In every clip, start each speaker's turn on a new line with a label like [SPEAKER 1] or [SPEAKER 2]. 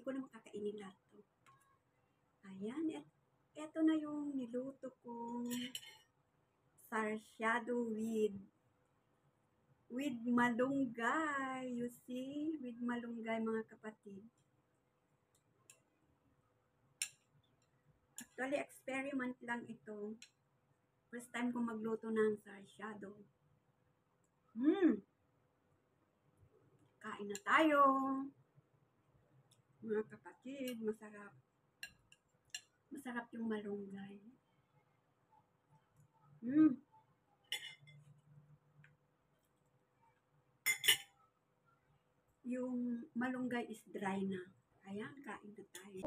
[SPEAKER 1] ko na makakainin lahat to. Ayan, eto na yung niluto kong sarsyado with malunggay. You see? With malunggay, mga kapatid. Actually, experiment lang ito. First time ko magluto ng sarsyado. Kain na tayo. Mga kapatid, masarap. Masarap yung malunggay. Yung malunggay is dry na. Ayan, kain na tayo.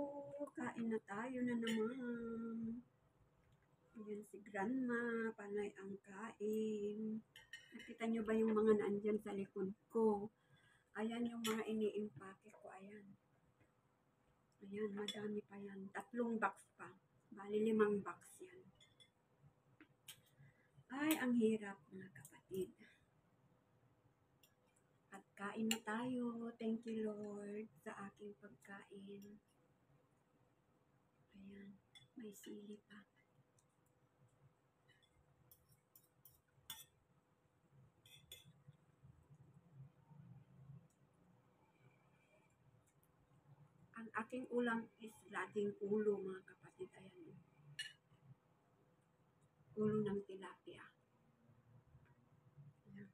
[SPEAKER 1] Kain na tayo na naman. Ayan si Grandma, panay ang kain. Nakita nyo ba yung mga naandyan sa likod ko? Ayan yung mga ini-impake ko, ayan. Ayan, madami pa yan. 3 box pa. Bali 5 box yan. Ay, ang hirap, mga kapatid. At kain na tayo. Thank you, Lord, sa aking pagkain. Ayan, may sili pa. Ang aking ulam is laging ulo, mga kapatid. Ayan. Ulo ng tilapia. Ayan.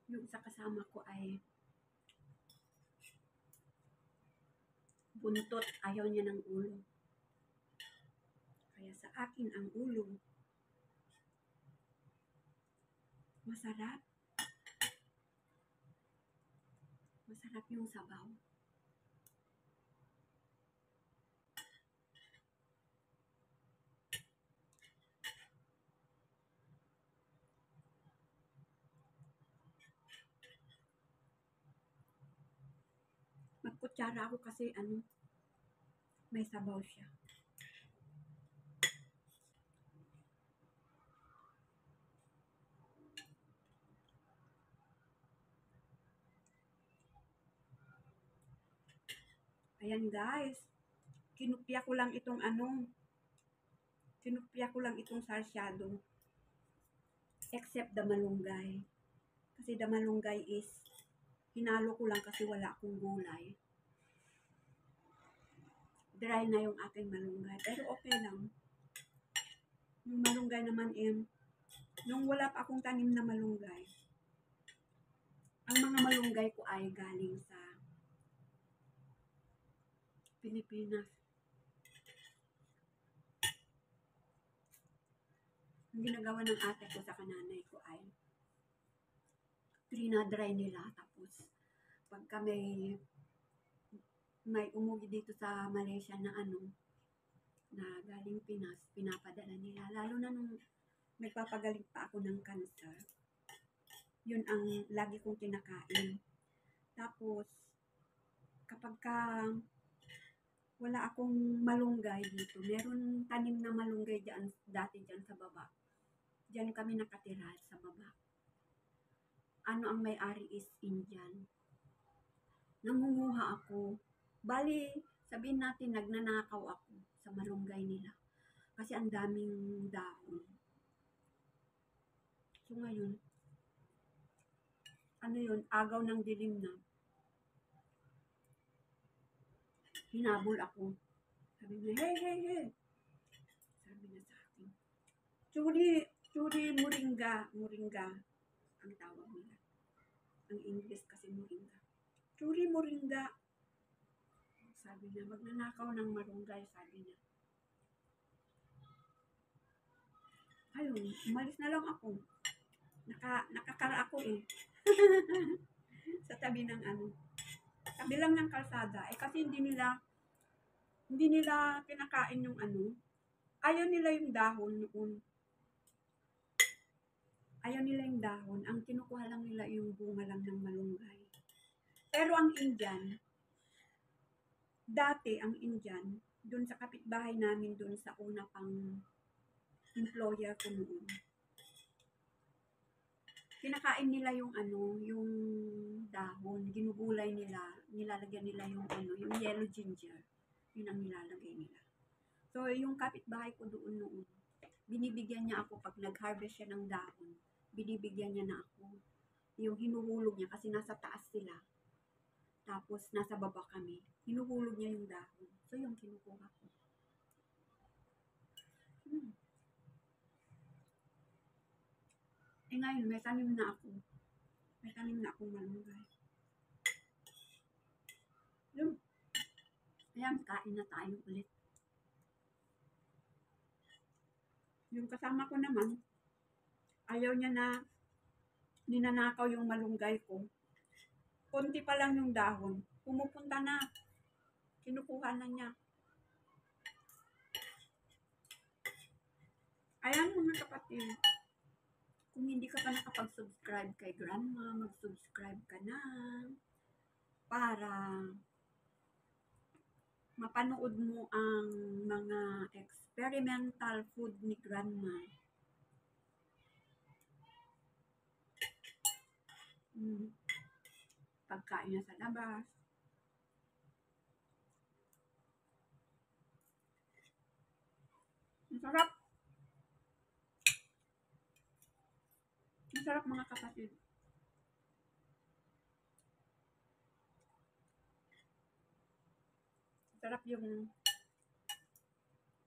[SPEAKER 1] Yung sa kasama ko ay buntot. Ayaw niya ng ulo. Kaya sa akin ang ulo. Masarap. Masarap yung sabaw. Magkutsara ako kasi may sabaw siya. Ayan guys. Kinupya ko lang itong sarsyado. Except the malunggay. Kasi the malunggay is hinalo ko lang kasi wala akong gulay. Dry na yung aking malunggay. Pero okay lang. Yung malunggay naman nung wala pa akong tanim na malunggay, ang mga malunggay ko ay galing sa Pilipinas. Ang ginagawa ng ate ko sa kananay ko ay dry nila. Tapos, pagka may umuwi dito sa Malaysia na na galing Pinas, pinapadala nila. Lalo na nung nagpapagaling pa ako ng cancer. Yun ang lagi kong kinakain. Tapos, kapag wala akong malunggay dito, meron tanim na malunggay dati dyan sa baba. Diyan kami nakatira sa baba. Ang may-ari is Indian. Nangunguha ako. Bali, sabihin natin nagnanakaw ako sa malunggay nila. Kasi ang daming dahon. So ngayon, agaw ng dilim na. Hinabol ako. Sabi niya, hey. Sabi niya sa akin, Churi moringa ang tawag nila. Ang English kasi moringa. Churi moringa. Sabi niya, magnanakaw ng malunggay, sabi niya. Ayun, umalis na lang ako. Nakakara ako sa tabi ng tabi lang ng kalsada. Kasi hindi nila kinakain yung ayaw nila yung dahon noon. Ayaw nila yung dahon. Ang kinukuha lang nila yung bunga lang ng malunggay. Pero ang Indian, dati ang Indian, dun sa kapitbahay namin, dun sa una pang employer ko noon, kinakain nila yung ano, yung dahon, ginugulay nila, nilalagyan nila yung ano, yung yellow ginger. Yun ang nilalagay nila. So, yung kapitbahay ko doon noon, binibigyan niya ako pag nag-harvest siya ng dahon, binibigyan niya na ako. Yung hinuhulog niya kasi nasa taas sila. Tapos nasa baba kami. Hinuhulog niya yung dahon. So, yung kinukuha ko. Eh ngayon, may tanim na ako. May tanim na akong malunggay. Yun. Ayan, kain na tayo ulit. Yung kasama ko naman, ayaw niya na ninanakaw yung malunggay ko. Konti pa lang yung dahon. Pumupunta na. Kinukuha na niya. Ayan mga kapatid. Kung hindi ka pa nakapag-subscribe kay Grandma, mag-subscribe ka na para mapanood mo ang mga experimental food ni Grandma. Pagkain niya sa labas. Ang sarap. Ang sarap mga kapatid. Sarap yung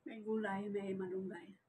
[SPEAKER 1] may gulay, may malunggay.